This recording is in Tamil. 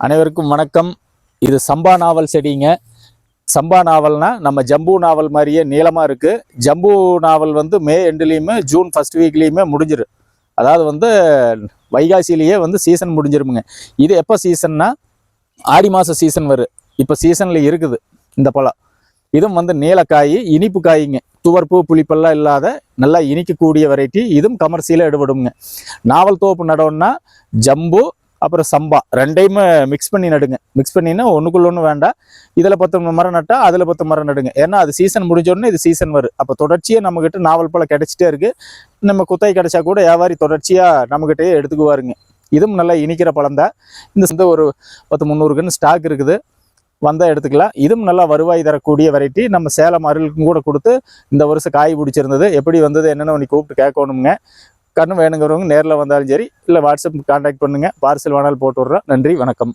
அனைவருக்கும் வணக்கம். இது சம்பா நாவல் செடிங்க. சம்பா நாவல்னா நம்ம ஜம்பு நாவல் மாதிரியே நீளமாக இருக்குது. ஜம்பு நாவல் வந்து மே எண்டுலேயுமே ஜூன் ஃபர்ஸ்ட் வீக்லேயுமே முடிஞ்சிடும். அதாவது வந்து வைகாசிலேயே வந்து சீசன் முடிஞ்சிருமுங்க. இது எப்போ சீசன்னா ஆடி மாத சீசன் வரும். இப்போ சீசனில் இருக்குது இந்த பழம். இதுவும் வந்து நீலக்காய், இனிப்பு காய்ங்க. துவர்ப்பு புளிப்பெல்லாம் இல்லாத நல்லா இனிக்கக்கூடிய வெரைட்டி. இதுவும் கமர்ஷியலாக எடுபடுங்க. நாவல் தோப்பு நடவுன்னா ஜம்பு அப்புறம் சம்பா ரெண்டையுமே மிக்ஸ் பண்ணி நடுங்க. மிக்ஸ் பண்ணினா ஒன்றுக்குள்ள ஒன்று வேண்டாம். இதில் 10 மரம் நட்டால் அதில் 10 மரம் நடுங்க. ஏன்னா அது சீசன் முடிஞ்சோடனே இது சீசன் வரும். அப்போ தொடர்ச்சியாக நம்மக்கிட்ட நாவல் பழம் கிடைச்சிட்டே இருக்குது. நம்ம குத்தாய் கிடைச்சா கூட வியாபாரி தொடர்ச்சியாக நம்மக்கிட்டே எடுத்துக்குவாருங்க. இதுவும் நல்லா இனிக்கிற பழம் தான். இந்த ஒரு 10-300 கன்று ஸ்டாக் இருக்குது, வந்தால் எடுத்துக்கலாம். இதுவும் நல்லா வருவாய் தரக்கூடிய வெரைட்டி. நம்ம சேலம் அருளுக்கும் கூட கொடுத்து இந்த வருஷம் காய் பிடிச்சிருந்தது. எப்படி வந்தது என்னென்னு உனக்கு கூப்பிட்டு கேட்கணுங்க. கன்று வேணுங்கிறவங்க நேரில் வந்தாலும் சரி, இல்லை வாட்ஸ்அப் கான்டாக்ட் பண்ணுங்கள். பார்சல் வேணாலும் போட்டு விட்றோம். நன்றி, வணக்கம்.